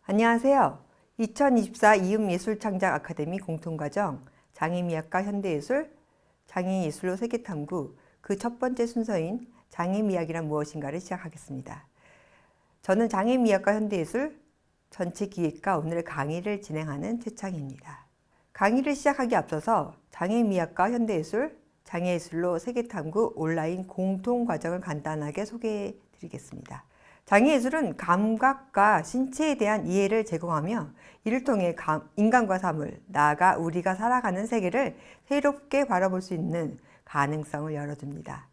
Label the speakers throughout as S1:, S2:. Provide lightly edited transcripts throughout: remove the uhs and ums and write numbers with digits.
S1: 안녕하세요. 2024 이음예술창작 아카데미 공통과정 장애미학과 현대예술, 장애예술로 세계탐구 그 첫 번째 순서인 장애미학이란 무엇인가를 시작하겠습니다. 저는 장애미학과 현대예술 전체기획과 오늘의 강의를 진행하는 최창희입니다. 강의를 시작하기 앞서서 장애미학과 현대예술, 장애예술로 세계탐구 온라인 공통과정을 간단하게 소개해 드리겠습니다. 장애예술은 감각과 신체에 대한 이해를 제공하며 이를 통해 인간과 사물, 나아가 우리가 살아가는 세계를 새롭게 바라볼 수 있는 가능성을 열어줍니다.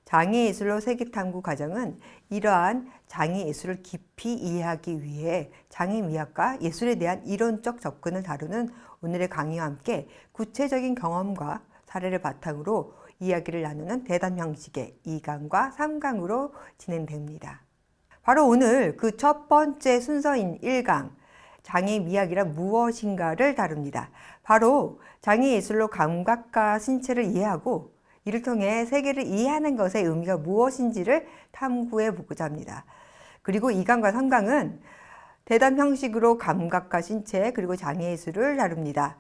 S1: 장애예술로 세계탐구 과정은 이러한 장애예술을 깊이 이해하기 위해 장애미학과 예술에 대한 이론적 접근을 다루는 오늘의 강의와 함께 구체적인 경험과 사례를 바탕으로 이야기를 나누는 대담 형식의 2강과 3강으로 진행됩니다. 바로 오늘 그 첫 번째 순서인 1강, 장애미학이란 무엇인가를 다룹니다. 바로 장애예술로 감각과 신체를 이해하고 이를 통해 세계를 이해하는 것의 의미가 무엇인지를 탐구해 보고자 합니다. 그리고 2강과 3강은 대담 형식으로 감각과 신체 그리고 장애예술을 다룹니다.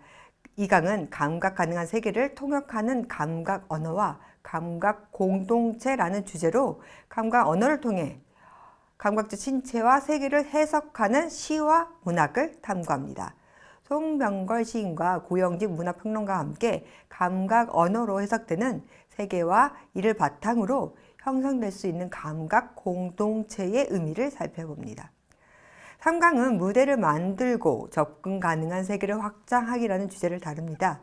S1: 2강은 감각 가능한 세계를 통역하는 감각 언어와 감각 공동체라는 주제로 감각 언어를 통해 감각적 신체와 세계를 해석하는 시와 문학을 탐구합니다. 송병걸 시인과 고영직 문화평론가와 함께 감각 언어로 해석되는 세계와 이를 바탕으로 형성될 수 있는 감각 공동체의 의미를 살펴봅니다. 3강은 무대를 만들고 접근 가능한 세계를 확장하기라는 주제를 다룹니다.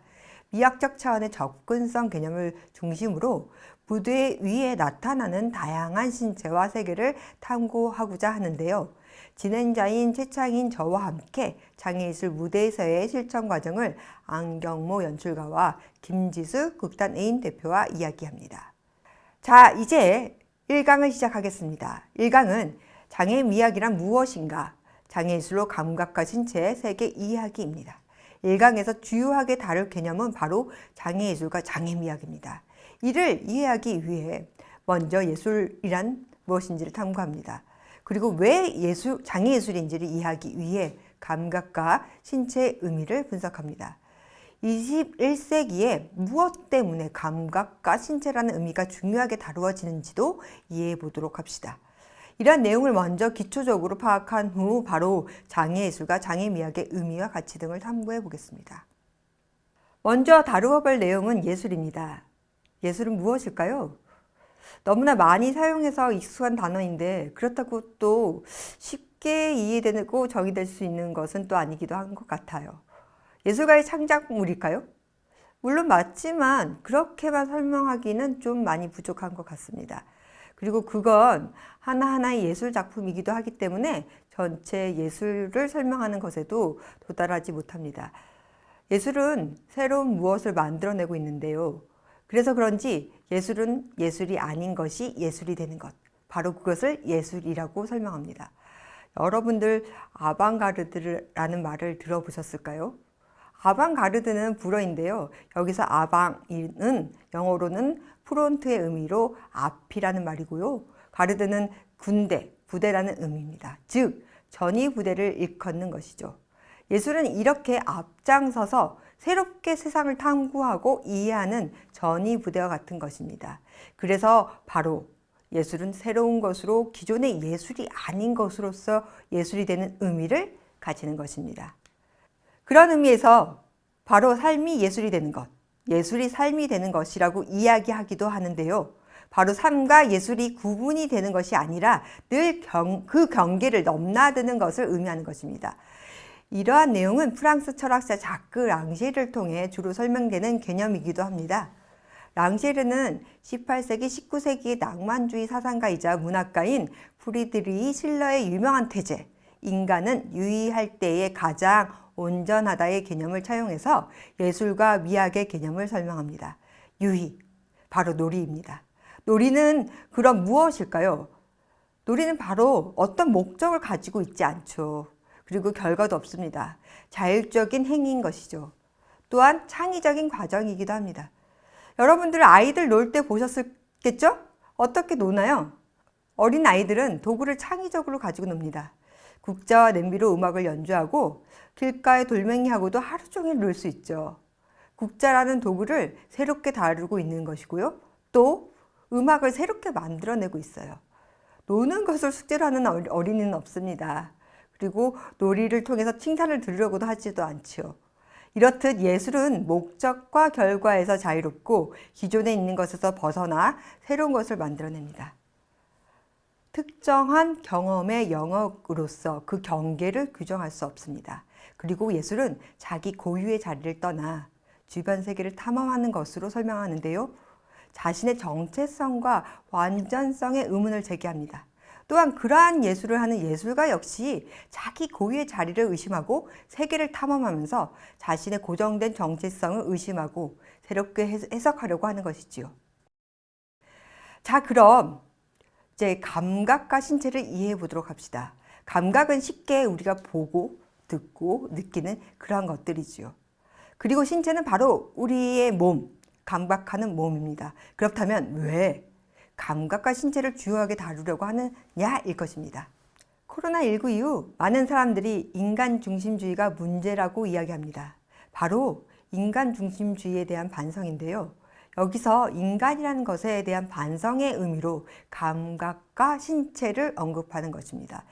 S1: 미학적 차원의 접근성 개념을 중심으로 무대 위에 나타나는 다양한 신체와 세계를 탐구하고자 하는데요. 진행자인 최창인 저와 함께 장애예술 무대에서의 실천 과정을 안경모 연출가와 김지수 극단 애인 대표와 이야기합니다. 자, 이제 1강을 시작하겠습니다. 1강은 장애미학이란 무엇인가? 장애예술로 감각과 신체의 세계 이해하기입니다. 1강에서 주요하게 다룰 개념은 바로 장애예술과 장애미학입니다. 이를 이해하기 위해 먼저 예술이란 무엇인지를 탐구합니다. 그리고 왜 장애예술인지를 이해하기 위해 감각과 신체의 의미를 분석합니다. 21세기에 무엇 때문에 감각과 신체라는 의미가 중요하게 다루어지는지도 이해해 보도록 합시다. 이러한 내용을 먼저 기초적으로 파악한 후 바로 장애예술과 장애미학의 의미와 가치 등을 탐구해 보겠습니다. 먼저 다루어 볼 내용은 예술입니다. 예술은 무엇일까요? 너무나 많이 사용해서 익숙한 단어인데 그렇다고 또 쉽게 이해되고 정의될 수 있는 것은 또 아니기도 한 것 같아요. 예술가의 창작물일까요? 물론 맞지만 그렇게만 설명하기는 좀 많이 부족한 것 같습니다. 그리고 그건 하나하나의 예술 작품이기도 하기 때문에 전체 예술을 설명하는 것에도 도달하지 못합니다. 예술은 새로운 무엇을 만들어내고 있는데요. 그래서 그런지 예술은 예술이 아닌 것이 예술이 되는 것, 바로 그것을 예술이라고 설명합니다. 여러분들 아방가르드라는 말을 들어보셨을까요? 아방가르드는 불어인데요. 여기서 아방은 영어로는 프론트의 의미로 앞이라는 말이고요. 가르드는 군대, 부대라는 의미입니다. 즉, 전위 부대를 일컫는 것이죠. 예술은 이렇게 앞장서서 새롭게 세상을 탐구하고 이해하는 전위 부대와 같은 것입니다. 그래서 바로 예술은 새로운 것으로 기존의 예술이 아닌 것으로서 예술이 되는 의미를 가지는 것입니다. 그런 의미에서 바로 삶이 예술이 되는 것, 예술이 삶이 되는 것이라고 이야기하기도 하는데요. 바로 삶과 예술이 구분이 되는 것이 아니라 늘 그 경계를 넘나드는 것을 의미하는 것입니다. 이러한 내용은 프랑스 철학자 자크 랑쉐르를 통해 주로 설명되는 개념이기도 합니다. 랑쉐르는 18세기, 19세기의 낭만주의 사상가이자 문학가인 프리드리히 실러의 유명한 태제, 인간은 유의할 때에 가장 온전하다의 개념을 차용해서 예술과 미학의 개념을 설명합니다. 유의, 바로 놀이입니다. 놀이는 그럼 무엇일까요? 놀이는 바로 어떤 목적을 가지고 있지 않죠. 그리고 결과도 없습니다. 자율적인 행위인 것이죠. 또한 창의적인 과정이기도 합니다. 여러분들 아이들 놀 때 보셨겠죠? 어떻게 노나요? 어린 아이들은 도구를 창의적으로 가지고 놉니다. 국자와 냄비로 음악을 연주하고 길가에 돌멩이하고도 하루 종일 놀 수 있죠. 국자라는 도구를 새롭게 다루고 있는 것이고요. 또 음악을 새롭게 만들어내고 있어요. 노는 것을 숙제로 하는 어린이는 없습니다. 그리고 놀이를 통해서 칭찬을 들으려고도 하지도 않지요. 이렇듯 예술은 목적과 결과에서 자유롭고 기존에 있는 것에서 벗어나 새로운 것을 만들어냅니다. 특정한 경험의 영역으로서 그 경계를 규정할 수 없습니다. 그리고 예술은 자기 고유의 자리를 떠나 주변 세계를 탐험하는 것으로 설명하는데요. 자신의 정체성과 완전성의 의문을 제기합니다. 또한 그러한 예술을 하는 예술가 역시 자기 고유의 자리를 의심하고 세계를 탐험하면서 자신의 고정된 정체성을 의심하고 새롭게 해석하려고 하는 것이지요. 자, 그럼 이제 감각과 신체를 이해해 보도록 합시다. 감각은 쉽게 우리가 보고 듣고 느끼는 그러한 것들이지요. 그리고 신체는 바로 우리의 몸, 감각하는 몸입니다. 그렇다면 왜 감각과 신체를 중요하게 다루려고 하느냐일 것입니다. 코로나19 이후 많은 사람들이 인간 중심주의가 문제라고 이야기합니다. 바로 인간 중심주의에 대한 반성인데요. 여기서 인간이라는 것에 대한 반성의 의미로 감각과 신체를 언급하는 것입니다.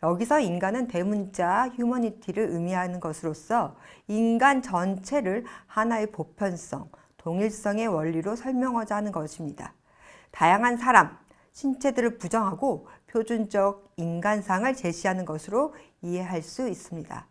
S1: 여기서 인간은 대문자 휴머니티를 의미하는 것으로서 인간 전체를 하나의 보편성, 동일성의 원리로 설명하자 하는 것입니다. 다양한 사람, 신체들을 부정하고 표준적 인간상을 제시하는 것으로 이해할 수 있습니다.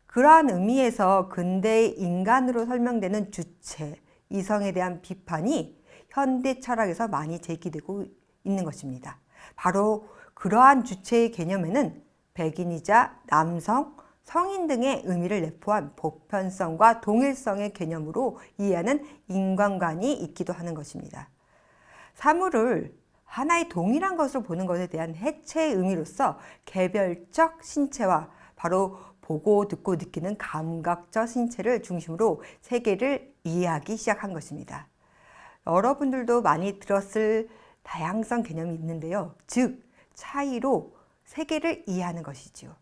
S1: 그러한 의미에서 근대의 인간으로 설명되는 주체, 이성에 대한 비판이 현대 철학에서 많이 제기되고 있는 것입니다. 바로 그러한 주체의 개념에는 백인이자 남성, 성인 등의 의미를 내포한 보편성과 동일성의 개념으로 이해하는 인간관이 있기도 하는 것입니다. 사물을 하나의 동일한 것으로 보는 것에 대한 해체의 의미로서 개별적 신체와 바로 보고 듣고 느끼는 감각적 신체를 중심으로 세계를 이해하기 시작한 것입니다. 여러분들도 많이 들었을 다양성 개념이 있는데요. 즉, 차이로 세계를 이해하는 것이지요.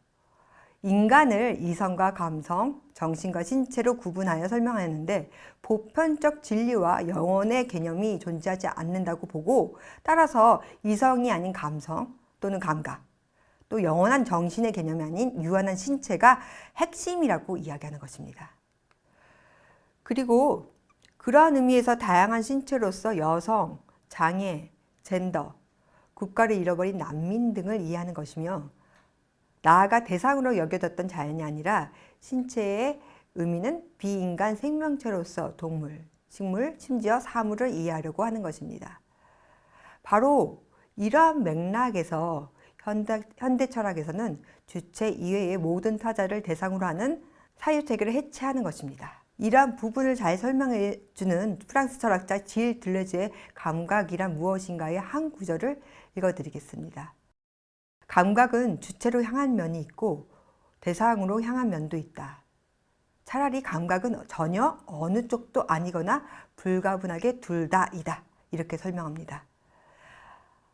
S1: 인간을 이성과 감성, 정신과 신체로 구분하여 설명하는데 보편적 진리와 영혼의 개념이 존재하지 않는다고 보고 따라서 이성이 아닌 감성 또는 감각, 또 영원한 정신의 개념이 아닌 유한한 신체가 핵심이라고 이야기하는 것입니다. 그리고 그러한 의미에서 다양한 신체로서 여성, 장애, 젠더, 국가를 잃어버린 난민 등을 이해하는 것이며 나아가 대상으로 여겨졌던 자연이 아니라 신체의 의미는 비인간 생명체로서 동물, 식물, 심지어 사물을 이해하려고 하는 것입니다. 바로 이러한 맥락에서 현대 철학에서는 주체 이외의 모든 타자를 대상으로 하는 사유체계를 해체하는 것입니다. 이러한 부분을 잘 설명해 주는 프랑스 철학자 질 들레즈의 감각이란 무엇인가의 한 구절을 읽어드리겠습니다. 감각은 주체로 향한 면이 있고 대상으로 향한 면도 있다. 차라리 감각은 전혀 어느 쪽도 아니거나 불가분하게 둘 다이다. 이렇게 설명합니다.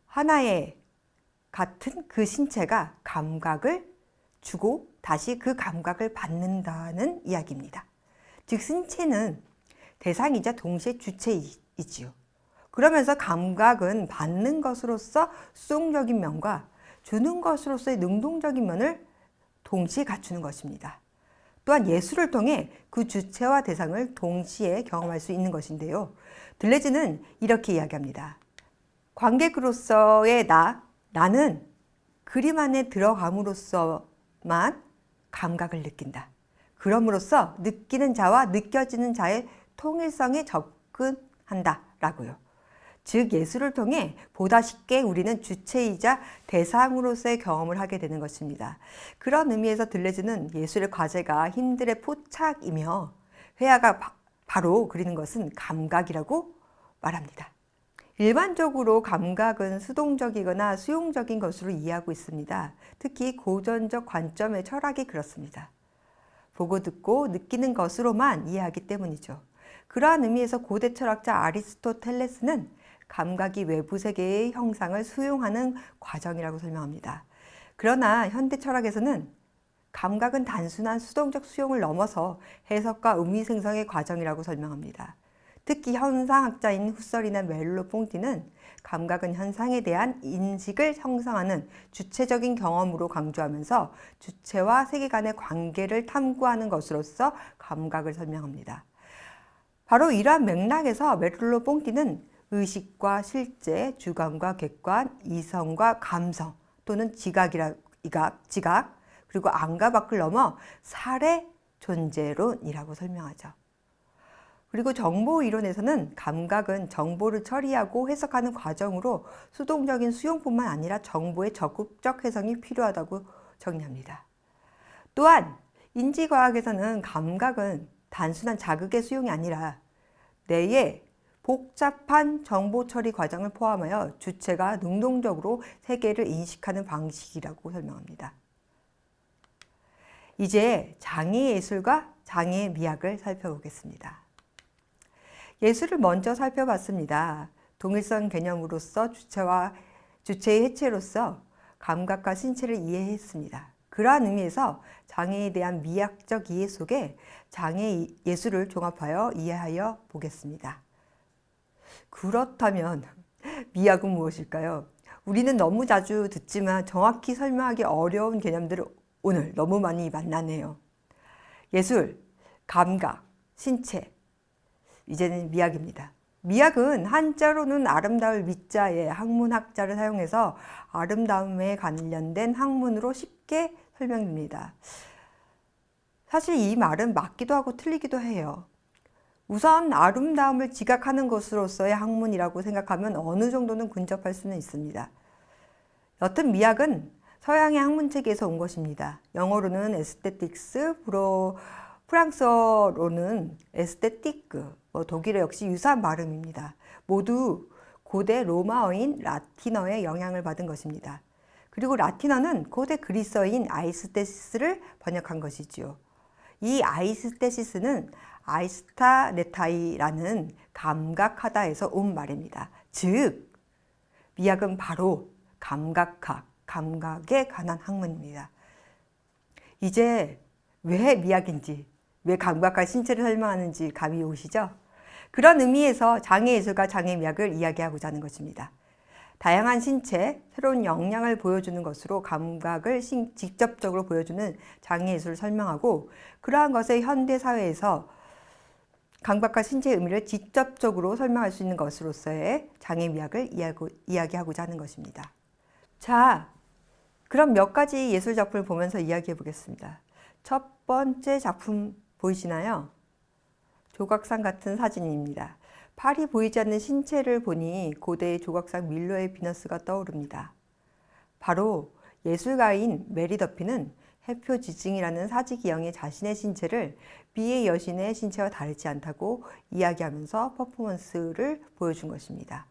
S1: 하나의 같은 그 신체가 감각을 주고 다시 그 감각을 받는다는 이야기입니다. 즉 신체는 대상이자 동시에 주체이지요. 그러면서 감각은 받는 것으로서 수동적인 면과 주는 것으로서의 능동적인 면을 동시에 갖추는 것입니다. 또한 예술을 통해 그 주체와 대상을 동시에 경험할 수 있는 것인데요. 들레즈는 이렇게 이야기합니다. 관객으로서의 나는 그림 안에 들어감으로써만 감각을 느낀다. 그럼으로써 느끼는 자와 느껴지는 자의 통일성에 접근한다 라고요. 즉 예술을 통해 보다 쉽게 우리는 주체이자 대상으로서의 경험을 하게 되는 것입니다. 그런 의미에서 들레즈는 예술의 과제가 힘들의 포착이며 회화가 바로 그리는 것은 감각이라고 말합니다. 일반적으로 감각은 수동적이거나 수용적인 것으로 이해하고 있습니다. 특히 고전적 관점의 철학이 그렇습니다. 보고 듣고 느끼는 것으로만 이해하기 때문이죠. 그러한 의미에서 고대 철학자 아리스토텔레스는 감각이 외부 세계의 형상을 수용하는 과정이라고 설명합니다. 그러나 현대 철학에서는 감각은 단순한 수동적 수용을 넘어서 해석과 의미 생성의 과정이라고 설명합니다. 특히 현상학자인 후설이나 멜로 퐁티는 감각은 현상에 대한 인식을 형성하는 주체적인 경험으로 강조하면서 주체와 세계 간의 관계를 탐구하는 것으로서 감각을 설명합니다. 바로 이러한 맥락에서 멜로 퐁티는 의식과 실제, 주관과 객관, 이성과 감성 또는 지각, 그리고 안과 밖을 넘어 살의 존재론이라고 설명하죠. 그리고 정보 이론에서는 감각은 정보를 처리하고 해석하는 과정으로 수동적인 수용뿐만 아니라 정보의 적극적 해석이 필요하다고 정의합니다. 또한 인지과학에서는 감각은 단순한 자극의 수용이 아니라 뇌의 복잡한 정보 처리 과정을 포함하여 주체가 능동적으로 세계를 인식하는 방식이라고 설명합니다. 이제 장애의 예술과 장애의 미학을 살펴보겠습니다. 예술을 먼저 살펴봤습니다. 동일성 개념으로서 주체의 해체로서 감각과 신체를 이해했습니다. 그러한 의미에서 장애에 대한 미학적 이해 속에 장애 예술을 종합하여 이해하여 보겠습니다. 그렇다면 미학은 무엇일까요? 우리는 너무 자주 듣지만 정확히 설명하기 어려운 개념들을 오늘 너무 많이 만나네요. 예술, 감각, 신체, 이제는 미학입니다. 미학은 한자로는 아름다울 미자에 학문학자를 사용해서 아름다움에 관련된 학문으로 쉽게 설명됩니다. 사실 이 말은 맞기도 하고 틀리기도 해요. 우선 아름다움을 지각하는 것으로서의 학문이라고 생각하면 어느 정도는 근접할 수는 있습니다. 여튼 미학은 서양의 학문체계에서 온 것입니다. 영어로는 에스테틱스, 프랑스어로는 에스테티크, 독일어 역시 유사한 발음입니다. 모두 고대 로마어인 라틴어의 영향을 받은 것입니다. 그리고 라틴어는 고대 그리스어인 아이스테시스를 번역한 것이지요. 이 아이스테시스는 아이스타네타이라는 감각하다에서 온 말입니다. 즉, 미학은 바로 감각학, 감각에 관한 학문입니다. 이제 왜 미학인지, 왜 감각과 신체를 설명하는지 감이 오시죠? 그런 의미에서 장애예술과 장애미학을 이야기하고자 하는 것입니다. 다양한 신체, 새로운 역량을 보여주는 것으로 감각을 직접적으로 보여주는 장애예술을 설명하고, 그러한 것을 현대사회에서 감각과 신체의 의미를 직접적으로 설명할 수 있는 것으로서의 장애미학을 이야기하고자 하는 것입니다. 자, 그럼 몇 가지 예술 작품을 보면서 이야기해 보겠습니다. 첫 번째 작품 보이시나요? 조각상 같은 사진입니다. 팔이 보이지 않는 신체를 보니 고대의 조각상 밀러의 비너스가 떠오릅니다. 바로 예술가인 메리 더피는 해표 지증이라는 사직이형의 자신의 신체를 미의 여신의 신체와 다르지 않다고 이야기하면서 퍼포먼스를 보여준 것입니다.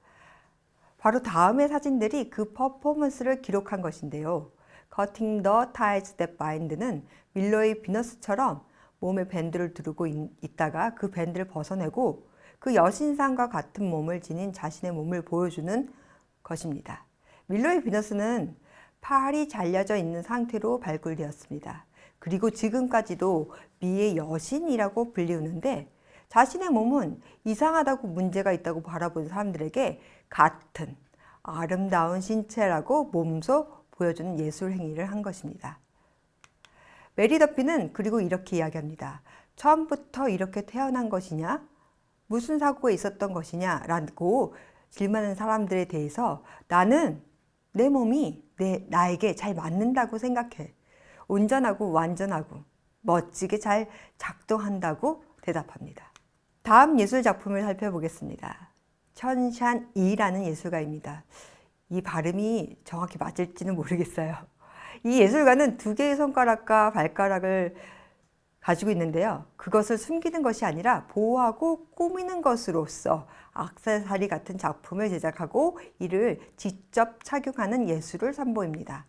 S1: 바로 다음의 사진들이 그 퍼포먼스를 기록한 것인데요. Cutting the Ties That Bind는 밀러의 비너스처럼 몸에 밴드를 두르고 있다가 그 밴드를 벗어내고 그 여신상과 같은 몸을 지닌 자신의 몸을 보여주는 것입니다. 밀러의 비너스는 팔이 잘려져 있는 상태로 발굴되었습니다. 그리고 지금까지도 미의 여신이라고 불리우는데 자신의 몸은 이상하다고 문제가 있다고 바라본 사람들에게 같은 아름다운 신체라고 몸소 보여주는 예술 행위를 한 것입니다. 메리 더피는 그리고 이렇게 이야기합니다. 처음부터 이렇게 태어난 것이냐? 무슨 사고가 있었던 것이냐? 라고 질문하는 사람들에 대해서 나는 내 몸이 나에게 잘 맞는다고 생각해. 온전하고 완전하고 멋지게 잘 작동한다고 대답합니다. 다음 예술 작품을 살펴보겠습니다. 천샨 이라는 예술가입니다. 이 발음이 정확히 맞을지는 모르겠어요. 이 예술가는 두 개의 손가락과 발가락을 가지고 있는데요. 그것을 숨기는 것이 아니라 보호하고 꾸미는 것으로서 액세서리 같은 작품을 제작하고 이를 직접 착용하는 예술을 선보입니다.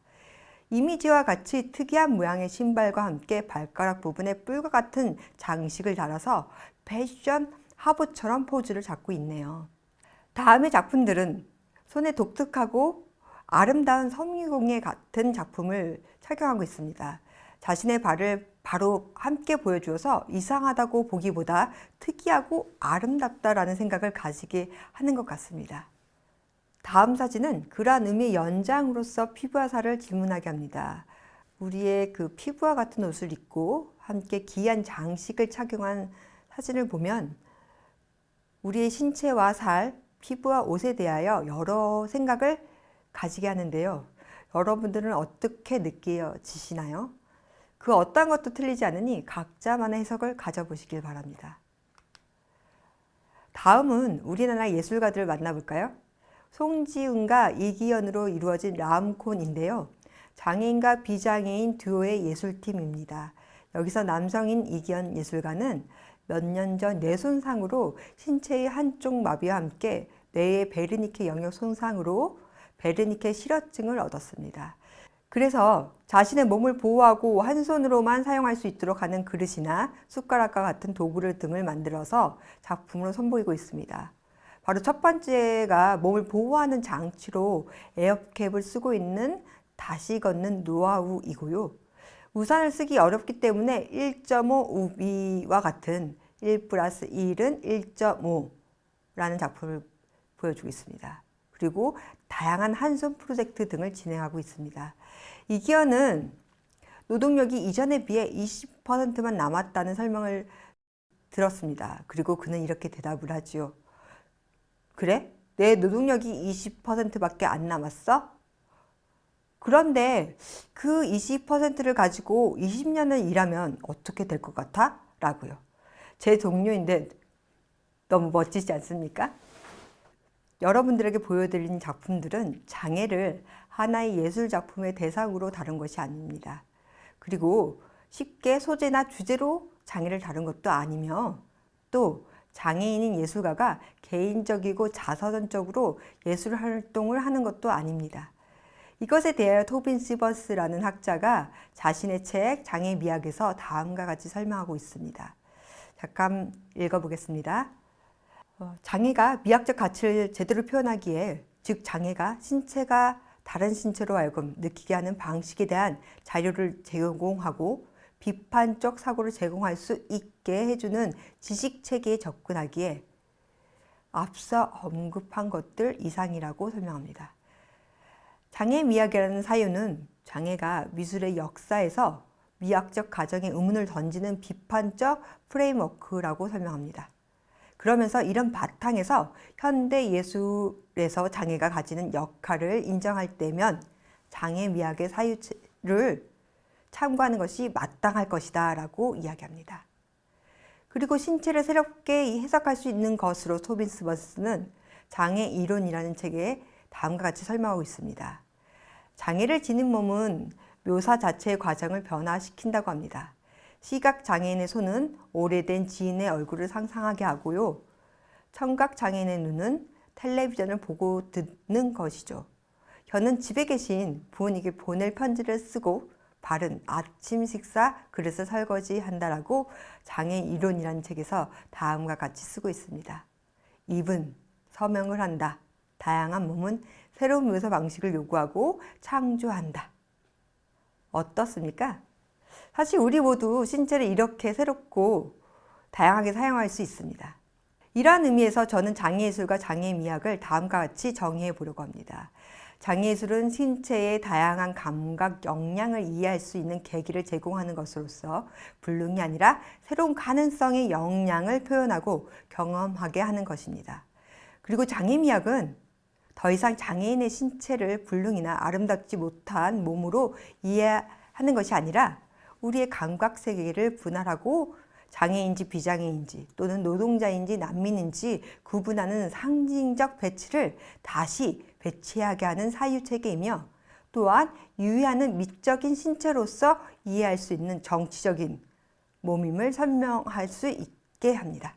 S1: 이미지와 같이 특이한 모양의 신발과 함께 발가락 부분에 뿔과 같은 장식을 달아서 패션 화보처럼 포즈를 잡고 있네요. 다음의 작품들은 손에 독특하고 아름다운 섬유공예 같은 작품을 착용하고 있습니다. 자신의 발을 바로 함께 보여주어서 이상하다고 보기보다 특이하고 아름답다라는 생각을 가지게 하는 것 같습니다. 다음 사진은 그러한 의미의 연장으로서 피부화사를 질문하게 합니다. 우리의 그 피부와 같은 옷을 입고 함께 귀한 장식을 착용한 사진을 보면 우리의 신체와 살, 피부와 옷에 대하여 여러 생각을 가지게 하는데요. 여러분들은 어떻게 느껴지시나요? 그 어떤 것도 틀리지 않으니 각자만의 해석을 가져보시길 바랍니다. 다음은 우리나라 예술가들을 만나볼까요? 송지훈과 이기현으로 이루어진 람콘인데요. 장애인과 비장애인 듀오의 예술팀입니다. 여기서 남성인 이기현 예술가는 몇 년 전 뇌 손상으로 신체의 한쪽 마비와 함께 뇌의 베르니케 영역 손상으로 베르니케 실어증을 얻었습니다. 그래서 자신의 몸을 보호하고 한 손으로만 사용할 수 있도록 하는 그릇이나 숟가락과 같은 도구를 등을 만들어서 작품으로 선보이고 있습니다. 바로 첫 번째가 몸을 보호하는 장치로 에어캡을 쓰고 있는 다시 걷는 노하우이고요. 우산을 쓰기 어렵기 때문에 1.5 우비와 같은 1 플러스 1은 1.5라는 작품을 보여주고 있습니다. 그리고 다양한 한손 프로젝트 등을 진행하고 있습니다. 이기현은 노동력이 이전에 비해 20%만 남았다는 설명을 들었습니다. 그리고 그는 이렇게 대답을 하지요. 그래? 내 노동력이 20%밖에 안 남았어? 그런데 그 20%를 가지고 20년을 일하면 어떻게 될 것 같아? 라고요. 제 동료인데 너무 멋지지 않습니까? 여러분들에게 보여드린 작품들은 장애를 하나의 예술 작품의 대상으로 다룬 것이 아닙니다. 그리고 쉽게 소재나 주제로 장애를 다룬 것도 아니며 또 장애인인 예술가가 개인적이고 자서전적으로 예술 활동을 하는 것도 아닙니다. 이것에 대하여 토빈 시버스라는 학자가 자신의 책 장애 미학에서 다음과 같이 설명하고 있습니다. 잠깐 읽어보겠습니다. 장애가 미학적 가치를 제대로 표현하기에, 즉 장애가 신체가 다른 신체로 하여금 느끼게 하는 방식에 대한 자료를 제공하고 비판적 사고를 제공할 수 있게 해주는 지식 체계에 접근하기에 앞서 언급한 것들 이상이라고 설명합니다. 장애 미학이라는 사유는 장애가 미술의 역사에서 미학적 가정에 의문을 던지는 비판적 프레임워크라고 설명합니다. 그러면서 이런 바탕에서 현대 예술에서 장애가 가지는 역할을 인정할 때면 장애 미학의 사유를 참고하는 것이 마땅할 것이다 라고 이야기합니다. 그리고 신체를 새롭게 해석할 수 있는 것으로 토빈 시버스는 장애 이론이라는 책에 다음과 같이 설명하고 있습니다. 장애를 지닌 몸은 묘사 자체의 과정을 변화시킨다고 합니다. 시각장애인의 손은 오래된 지인의 얼굴을 상상하게 하고요. 청각장애인의 눈은 텔레비전을 보고 듣는 것이죠. 혀는 집에 계신 부모님께 보낼 편지를 쓰고 발은 아침 식사 그릇을 설거지한다라고 장애 이론이라는 책에서 다음과 같이 쓰고 있습니다. 입은 서명을 한다. 다양한 몸은 새로운 묘사 방식을 요구하고 창조한다. 어떻습니까? 사실 우리 모두 신체를 이렇게 새롭고 다양하게 사용할 수 있습니다. 이러한 의미에서 저는 장애예술과 장애미학을 다음과 같이 정의해 보려고 합니다. 장애예술은 신체의 다양한 감각 역량을 이해할 수 있는 계기를 제공하는 것으로서 불능이 아니라 새로운 가능성의 역량을 표현하고 경험하게 하는 것입니다. 그리고 장애미학은 더 이상 장애인의 신체를 불능이나 아름답지 못한 몸으로 이해하는 것이 아니라 우리의 감각 세계를 분할하고 장애인지 비장애인지 또는 노동자인지 난민인지 구분하는 상징적 배치를 다시 배치하게 하는 사유체계이며 또한 유의하는 미적인 신체로서 이해할 수 있는 정치적인 몸임을 설명할 수 있게 합니다.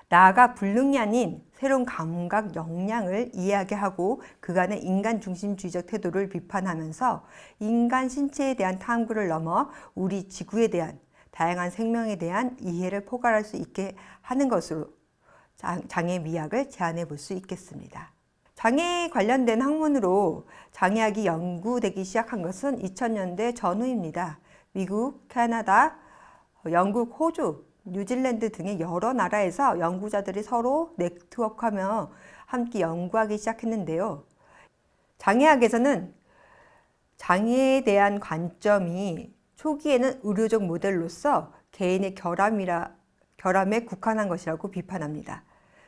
S1: 나아가 불능이 아닌 새로운 감각 역량을 이해하게 하고 그간의 인간 중심주의적 태도를 비판하면서 인간 신체에 대한 탐구를 넘어 우리 지구에 대한 다양한 생명에 대한 이해를 포괄할 수 있게 하는 것으로 장애 미학을 제안해 볼 수 있겠습니다. 장애에 관련된 학문으로 장애학이 연구되기 시작한 것은 2000년대 전후입니다. 미국, 캐나다, 영국, 호주, 뉴질랜드 등의 여러 나라에서 연구자들이 서로 네트워크하며 함께 연구하기 시작했는데요. 장애학에서는 장애에 대한 관점이 초기에는 의료적 모델로서 개인의 결함에 국한한 것이라고 비판합니다.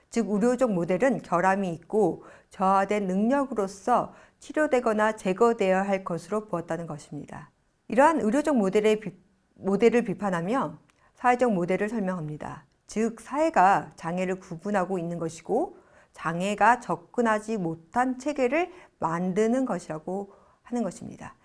S1: 즉, 의료적 모델은 결함이 있고 저하된 능력으로서 치료되거나 제거되어야 할 것으로 보았다는 것입니다. 이러한 의료적 모델을 비판하며 사회적 모델을 설명합니다. 즉, 사회가 장애를 구분하고 있는 것이고 장애가 접근하지 못한 체계를 만드는 것이라고 하는 것입니다.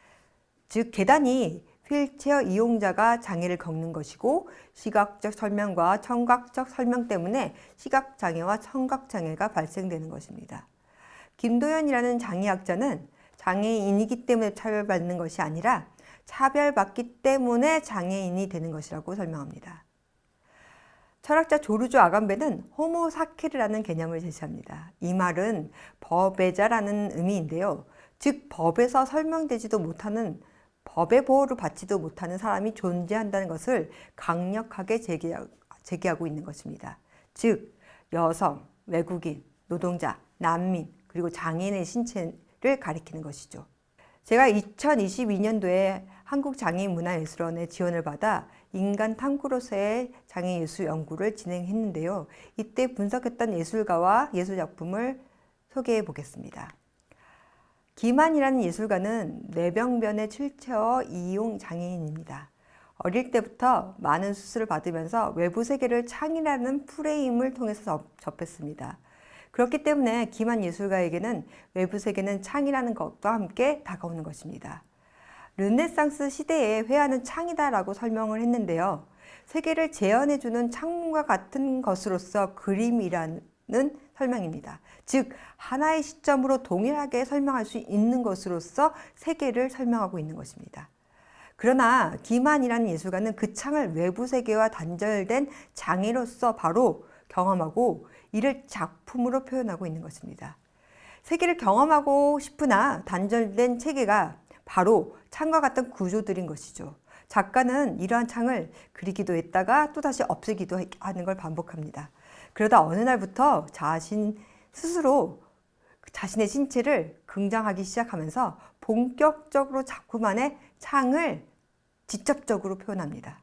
S1: 즉, 계단이 휠체어 이용자가 장애를 겪는 것이고 시각적 설명과 청각적 설명 때문에 시각장애와 청각장애가 발생되는 것입니다. 김도연이라는 장애학자는 장애인이기 때문에 차별받는 것이 아니라 차별받기 때문에 장애인이 되는 것이라고 설명합니다. 철학자 조르주 아감베는 호모사케르라는 개념을 제시합니다. 이 말은 법외자라는 의미인데요. 즉, 법에서 설명되지도 못하는, 법의 보호를 받지도 못하는 사람이 존재한다는 것을 강력하게 제기하고 있는 것입니다. 즉, 여성, 외국인, 노동자, 난민, 그리고 장애인의 신체를 가리키는 것이죠. 제가 2022년도에 한국장애인문화예술원의 지원을 받아 인간 탐구로서의 장애예술 연구를 진행했는데요. 이때 분석했던 예술가와 예술작품을 소개해 보겠습니다. 김한이라는 예술가는 뇌병변의 휠체어 이용 장애인입니다. 어릴 때부터 많은 수술을 받으면서 외부 세계를 창이라는 프레임을 통해서 접했습니다. 그렇기 때문에 김한 예술가에게는 외부 세계는 창이라는 것과 함께 다가오는 것입니다. 르네상스 시대에 회화는 창이다라고 설명을 했는데요. 세계를 재현해주는 창문과 같은 것으로서 그림이라는 설명입니다. 즉, 하나의 시점으로 동일하게 설명할 수 있는 것으로서 세계를 설명하고 있는 것입니다. 그러나 김한이라는 예술가는 그 창을 외부 세계와 단절된 장애로서 바로 경험하고 이를 작품으로 표현하고 있는 것입니다. 세계를 경험하고 싶으나 단절된 체계가 바로 창과 같은 구조들인 것이죠. 작가는 이러한 창을 그리기도 했다가 또다시 없애기도 하는 걸 반복합니다. 그러다 어느 날부터 자신 스스로 자신의 신체를 긍정하기 시작하면서 본격적으로 작품 안에 창을 직접적으로 표현합니다.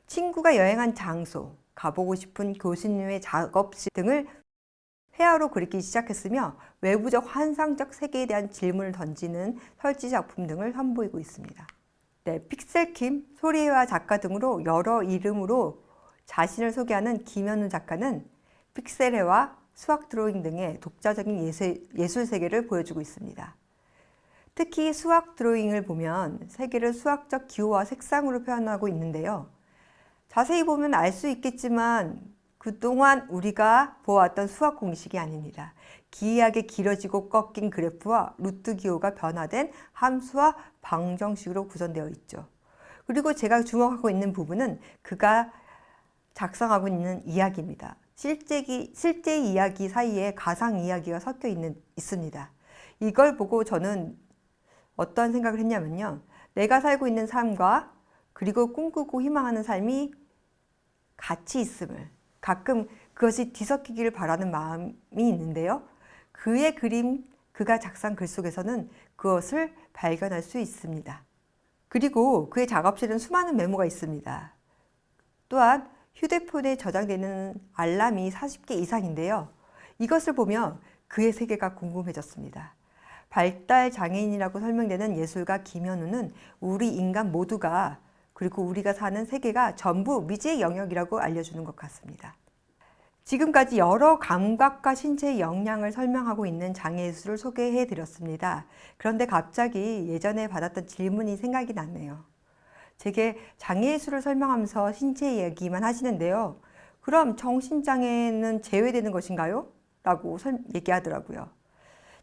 S1: 친구가 여행한 장소, 가보고 싶은 교수님의 작업실 등을 회화로 그리기 시작했으며 외부적 환상적 세계에 대한 질문을 던지는 설치 작품 등을 선보이고 있습니다. 픽셀킴, 소리회화 작가 등으로 여러 이름으로 자신을 소개하는 김현우 작가는 픽셀회화, 수학 드로잉 등의 독자적인 예술 세계를 보여주고 있습니다. 특히 수학 드로잉을 보면 세계를 수학적 기호와 색상으로 표현하고 있는데요. 자세히 보면 알 수 있겠지만 그동안 우리가 보아왔던 수학 공식이 아닙니다. 기이하게 길어지고 꺾인 그래프와 루트 기호가 변화된 함수와 방정식으로 구성되어 있죠. 그리고 제가 주목하고 있는 부분은 그가 작성하고 있는 이야기입니다. 실제 이야기 사이에 가상 이야기가 섞여 있습니다. 이걸 보고 저는 어떤 생각을 했냐면요. 내가 살고 있는 삶과 그리고 꿈꾸고 희망하는 삶이 같이 있음을, 가끔 그것이 뒤섞이기를 바라는 마음이 있는데요. 그의 그림, 그가 작성 글 속에서는 그것을 발견할 수 있습니다. 그리고 그의 작업실은 수많은 메모가 있습니다. 또한 휴대폰에 저장되는 알람이 40개 이상인데요. 이것을 보며 그의 세계가 궁금해졌습니다. 발달 장애인이라고 설명되는 예술가 김현우는 우리 인간 모두가 그리고 우리가 사는 세계가 전부 미지의 영역이라고 알려주는 것 같습니다. 지금까지 여러 감각과 신체의 역량을 설명하고 있는 장애예술을 소개해 드렸습니다. 그런데 갑자기 예전에 받았던 질문이 생각이 났네요. 제게 장애예술을 설명하면서 신체 얘기만 하시는데요. 그럼 정신장애는 제외되는 것인가요? 라고 얘기하더라고요.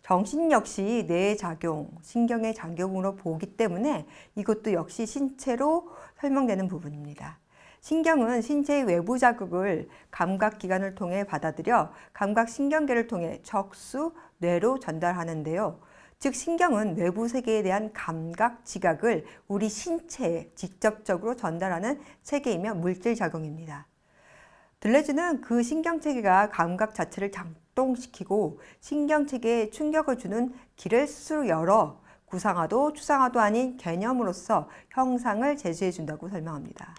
S1: 정신 역시 뇌의 작용, 신경의 작용으로 보기 때문에 이것도 역시 신체로 설명되는 부분입니다. 신경은 신체의 외부 자극을 감각기관을 통해 받아들여 감각신경계를 통해 척수, 뇌로 전달하는데요. 즉 신경은 외부 세계에 대한 감각, 지각을 우리 신체에 직접적으로 전달하는 체계이며 물질작용입니다. 들레즈는 그 신경체계가 감각 자체를 작동시키고 신경체계에 충격을 주는 길을 스스로 열어 구상화도 추상화도 아닌 개념으로서 형상을 제시해 준다고 설명합니다.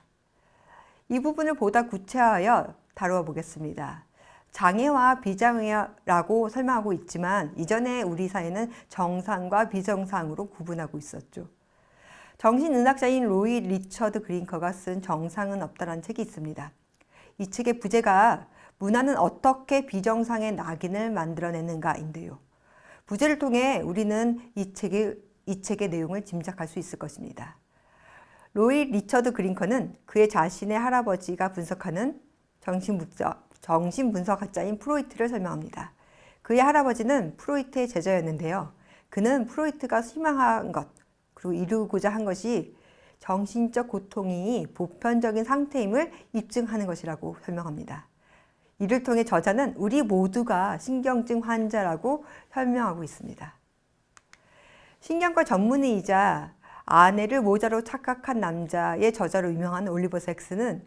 S1: 이 부분을 보다 구체화하여 다루어 보겠습니다. 장애와 비장애라고 설명하고 있지만 이전에 우리 사회는 정상과 비정상으로 구분하고 있었죠. 정신의학자인 로이 리처드 그린커가 쓴 정상은 없다라는 책이 있습니다. 이 책의 부제가 문화는 어떻게 비정상의 낙인을 만들어내는가인데요. 부제를 통해 우리는 이 책의 내용을 짐작할 수 있을 것입니다. 로이 리처드 그린커는 그의 자신의 할아버지가 분석하는 정신분석학자인 프로이트를 설명합니다. 그의 할아버지는 프로이트의 제자였는데요. 그는 프로이트가 희망한 것, 그리고 이루고자 한 것이 정신적 고통이 보편적인 상태임을 입증하는 것이라고 설명합니다. 이를 통해 저자는 우리 모두가 신경증 환자라고 설명하고 있습니다. 신경과 전문의이자 아내를 모자로 착각한 남자의 저자로 유명한 올리버 섹스는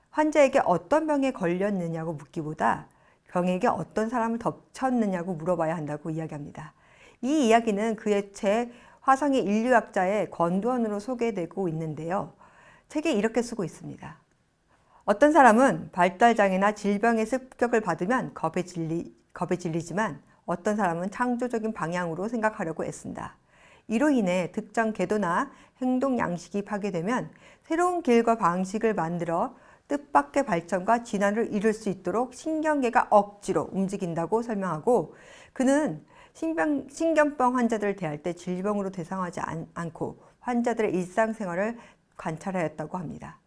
S1: 환자에게 어떤 병에 걸렸느냐고 묻기보다 병에게 어떤 사람을 덮쳤느냐고 물어봐야 한다고 이야기합니다. 이 이야기는 그의 책 화성의 인류학자의 권두원으로 소개되고 있는데요. 책에 이렇게 쓰고 있습니다. 어떤 사람은 발달장애나 질병의 습격을 받으면 겁에 질리지만 어떤 사람은 창조적인 방향으로 생각하려고 애쓴다. 이로 인해 특정 궤도나 행동 양식이 파괴되면 새로운 길과 방식을 만들어 뜻밖의 발전과 진화를 이룰 수 있도록 신경계가 억지로 움직인다고 설명하고, 그는 신경병 환자들을 대할 때 질병으로 대상하지 않고 환자들의 일상생활을 관찰하였다고 합니다.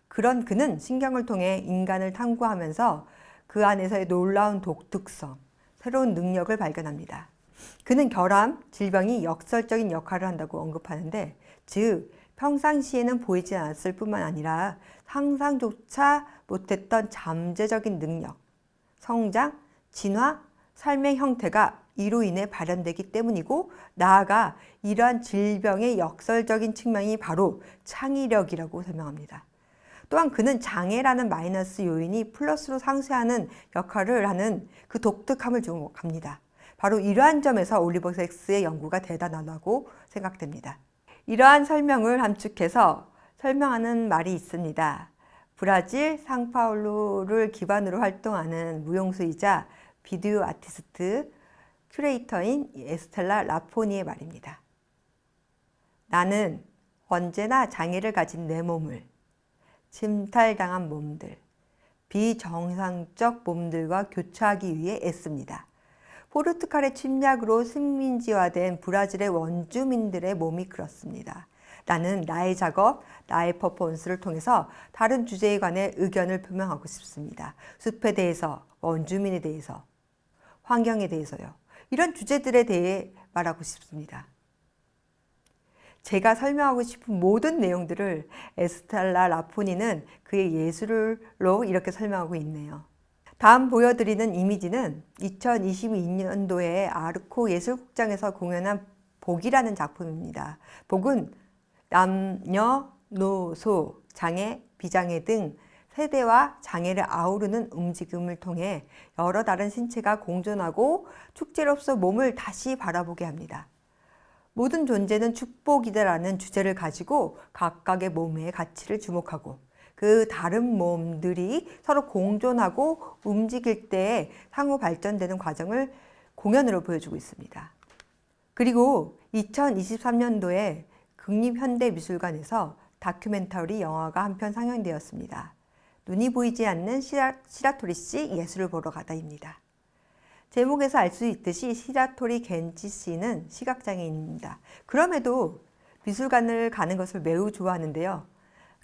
S1: 그런 그는 신경을 통해 인간을 탐구하면서 그 안에서의 놀라운 독특성, 새로운 능력을 발견합니다. 그는 결함, 질병이 역설적인 역할을 한다고 언급하는데, 즉 평상시에는 보이지 않았을 뿐만 아니라 상상조차 못했던 잠재적인 능력, 성장, 진화, 삶의 형태가 이로 인해 발현되기 때문이고, 나아가 이러한 질병의 역설적인 측면이 바로 창의력이라고 설명합니다. 또한 그는 장애라는 마이너스 요인이 플러스로 상쇄하는 역할을 하는 그 독특함을 주목합니다. 바로 이러한 점에서 올리버 섹스의 연구가 대단하다고 생각됩니다. 이러한 설명을 함축해서 설명하는 말이 있습니다. 브라질 상파울루를 기반으로 활동하는 무용수이자 비디오 아티스트, 큐레이터인 에스텔라 라포니의 말입니다. 나는 언제나 장애를 가진 내 몸을, 침탈당한 몸들, 비정상적 몸들과 교차하기 위해 애씁니다. 포르투갈의 침략으로 식민지화된 브라질의 원주민들의 몸이 그렇습니다. 나는 나의 작업, 나의 퍼포먼스를 통해서 다른 주제에 관해 의견을 표명하고 싶습니다. 숲에 대해서, 원주민에 대해서, 환경에 대해서요. 이런 주제들에 대해 말하고 싶습니다. 제가 설명하고 싶은 모든 내용들을 에스텔라 라포니는 그의 예술로 이렇게 설명하고 있네요. 다음 보여드리는 이미지는 2022년도에 아르코 예술극장에서 공연한 복이라는 작품입니다. 복은 남녀노소, 장애, 비장애 등 세대와 장애를 아우르는 움직임을 통해 여러 다른 신체가 공존하고 축제로서 몸을 다시 바라보게 합니다. 모든 존재는 축복이다라는 주제를 가지고 각각의 몸의 가치를 주목하고 그 다른 몸들이 서로 공존하고 움직일 때 상호 발전되는 과정을 공연으로 보여주고 있습니다. 그리고 2023년도에 국립현대미술관에서 다큐멘터리 영화가 한 편 상영되었습니다. 눈이 보이지 않는 시라토리 씨 예술을 보러 가다입니다. 제목에서 알 수 있듯이 시라토리 겐지 씨는 시각장애인입니다. 그럼에도 미술관을 가는 것을 매우 좋아하는데요.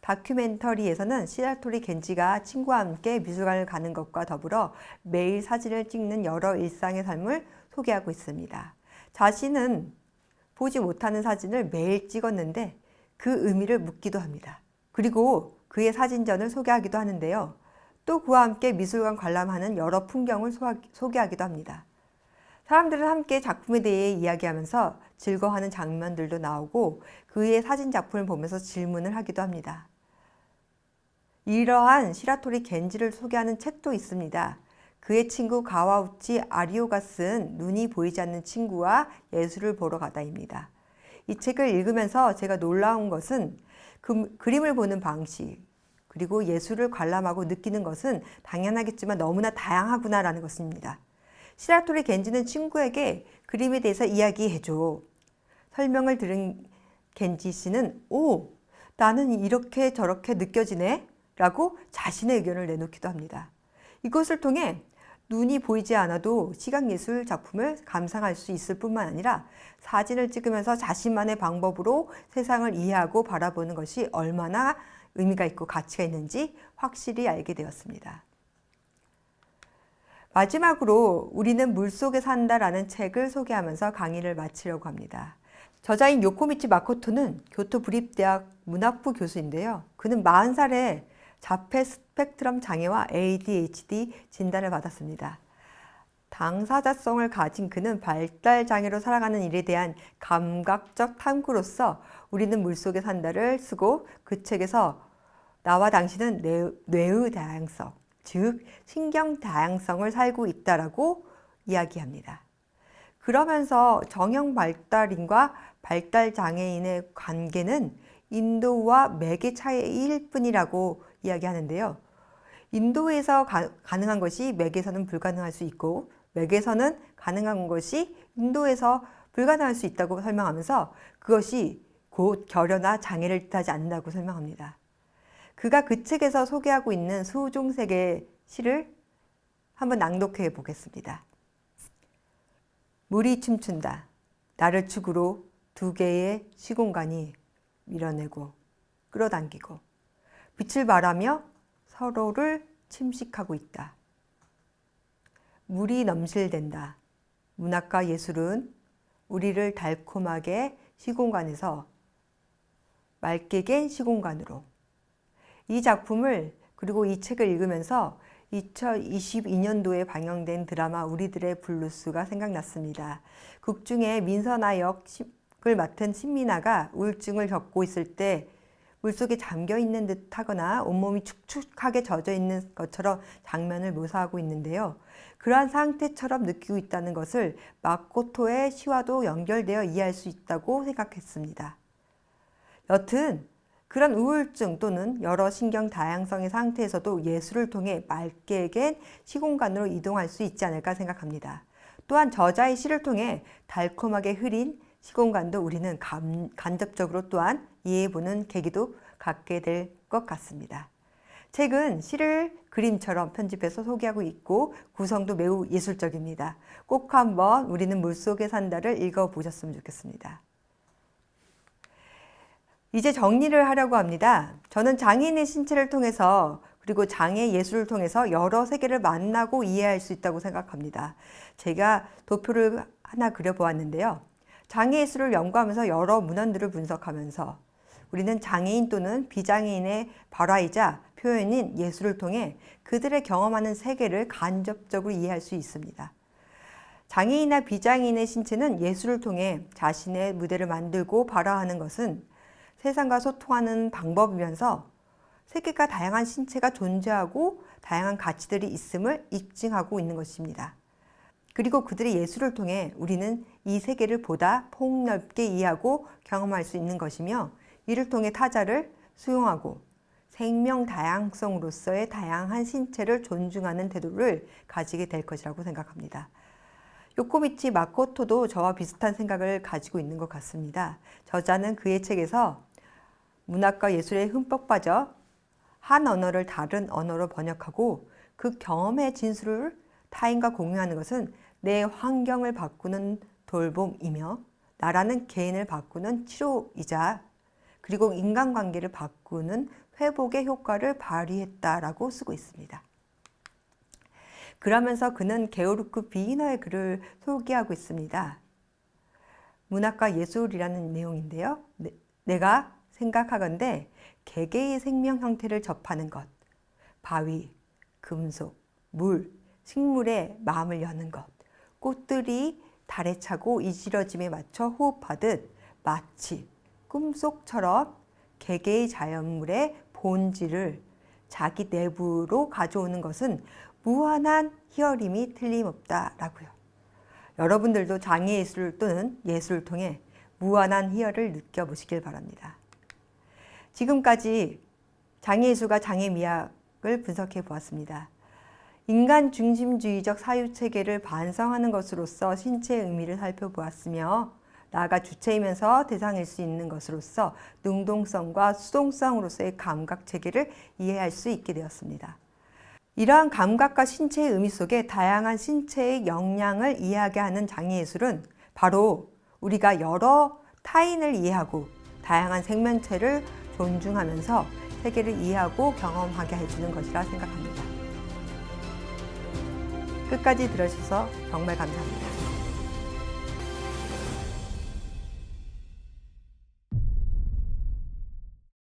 S1: 다큐멘터리에서는 시라토리 겐지가 친구와 함께 미술관을 가는 것과 더불어 매일 사진을 찍는 여러 일상의 삶을 소개하고 있습니다. 자신은 보지 못하는 사진을 매일 찍었는데 그 의미를 묻기도 합니다. 그리고 그의 사진전을 소개하기도 하는데요. 또 그와 함께 미술관 관람하는 여러 풍경을 소개하기도 합니다. 사람들은 함께 작품에 대해 이야기하면서 즐거워하는 장면들도 나오고 그의 사진 작품을 보면서 질문을 하기도 합니다. 이러한 시라토리 겐지를 소개하는 책도 있습니다. 그의 친구 가와우치 아리오가 쓴 눈이 보이지 않는 친구와 예술을 보러 가다입니다. 이 책을 읽으면서 제가 놀라운 것은 그림을 보는 방식, 그리고 예술을 관람하고 느끼는 것은 당연하겠지만 너무나 다양하구나라는 것입니다. 시라토리 겐지는 친구에게 그림에 대해서 이야기해줘. 설명을 들은 겐지 씨는 오, 나는 이렇게 저렇게 느껴지네? 라고 자신의 의견을 내놓기도 합니다. 이것을 통해 눈이 보이지 않아도 시각예술 작품을 감상할 수 있을 뿐만 아니라 사진을 찍으면서 자신만의 방법으로 세상을 이해하고 바라보는 것이 얼마나 의미가 있고 가치가 있는지 확실히 알게 되었습니다. 마지막으로 우리는 물속에 산다라는 책을 소개하면서 강의를 마치려고 합니다. 저자인 요코미치 마코토는 교토 부립대학 문학부 교수인데요. 그는 40살에 자폐 스펙트럼 장애와 ADHD 진단을 받았습니다. 당사자성을 가진 그는 발달 장애로 살아가는 일에 대한 감각적 탐구로서 우리는 물속에 산다를 쓰고 그 책에서 나와 당신은 뇌의 다양성, 즉 신경 다양성을 살고 있다라고 이야기합니다. 그러면서 정형 발달인과 발달 장애인의 관계는 인도와 맥의 차이일 뿐이라고 이야기하는데요. 인도에서 가능한 것이 맥에서는 불가능할 수 있고 맥에서는 가능한 것이 인도에서 불가능할 수 있다고 설명하면서 그것이 곧 결여나 장애를 뜻하지 않는다고 설명합니다. 그가 그 책에서 소개하고 있는 수종세계 시를 한번 낭독해 보겠습니다. 물이 춤춘다. 나를 축으로 두 개의 시공간이 밀어내고 끌어당기고 빛을 발하며 서로를 침식하고 있다. 물이 넘실댄다. 문학과 예술은 우리를 달콤하게 시공간에서 맑게 갠 시공간으로. 이 작품을 그리고 이 책을 읽으면서 2022년도에 방영된 드라마 우리들의 블루스가 생각났습니다. 극 중에 민선아 역을 맡은 신민아가 우울증을 겪고 있을 때 물속에 잠겨 있는 듯 하거나 온몸이 축축하게 젖어 있는 것처럼 장면을 묘사하고 있는데요. 그러한 상태처럼 느끼고 있다는 것을 마코토의 시와도 연결되어 이해할 수 있다고 생각했습니다. 여튼 그런 우울증 또는 여러 신경 다양성의 상태에서도 예술을 통해 맑게 갠 시공간으로 이동할 수 있지 않을까 생각합니다. 또한 저자의 시를 통해 달콤하게 흐린 시공간도 우리는 간접적으로 또한 이해해보는 계기도 갖게 될 것 같습니다. 책은 시를 그림처럼 편집해서 소개하고 있고 구성도 매우 예술적입니다. 꼭 한번 우리는 물속에 산다를 읽어보셨으면 좋겠습니다. 이제 정리를 하려고 합니다. 저는 장애인의 신체를 통해서 그리고 장애 예술을 통해서 여러 세계를 만나고 이해할 수 있다고 생각합니다. 제가 도표를 하나 그려보았는데요. 장애 예술을 연구하면서 여러 문헌들을 분석하면서 우리는 장애인 또는 비장애인의 발화이자 표현인 예술을 통해 그들의 경험하는 세계를 간접적으로 이해할 수 있습니다. 장애인이나 비장애인의 신체는 예술을 통해 자신의 무대를 만들고 발화하는 것은 세상과 소통하는 방법이면서 세계가 다양한 신체가 존재하고 다양한 가치들이 있음을 입증하고 있는 것입니다. 그리고 그들의 예술을 통해 우리는 이 세계를 보다 폭넓게 이해하고 경험할 수 있는 것이며 이를 통해 타자를 수용하고 생명 다양성으로서의 다양한 신체를 존중하는 태도를 가지게 될 것이라고 생각합니다. 요코미치 마코토도 저와 비슷한 생각을 가지고 있는 것 같습니다. 저자는 그의 책에서 문학과 예술에 흠뻑 빠져 한 언어를 다른 언어로 번역하고 그 경험의 진술을 타인과 공유하는 것은 내 환경을 바꾸는 돌봄이며 나라는 개인을 바꾸는 치료이자 그리고 인간관계를 바꾸는 회복의 효과를 발휘했다라고 쓰고 있습니다. 그러면서 그는 게오르크 비이너의 글을 소개하고 있습니다. 문학과 예술이라는 내용인데요. 내가 생각하건대 개개의 생명 형태를 접하는 것, 바위, 금속, 물, 식물에 마음을 여는 것, 꽃들이 달에 차고 이지러짐에 맞춰 호흡하듯 마치 꿈속처럼 개개의 자연물의 본질을 자기 내부로 가져오는 것은 무한한 희열임이 틀림없다라고요. 여러분들도 장애예술 또는 예술을 통해 무한한 희열을 느껴보시길 바랍니다. 지금까지 장애예술과 장애미학을 분석해 보았습니다. 인간 중심주의적 사유체계를 반성하는 것으로서 신체의 의미를 살펴보았으며 나아가 주체이면서 대상일 수 있는 것으로서 능동성과 수동성으로서의 감각체계를 이해할 수 있게 되었습니다. 이러한 감각과 신체의 의미 속에 다양한 신체의 역량을 이해하게 하는 장애예술은 바로 우리가 여러 타인을 이해하고 다양한 생명체를 존중하면서 세계를 이해하고 경험하게 해주는 것이라 생각합니다. 끝까지 들어주셔서 정말 감사합니다.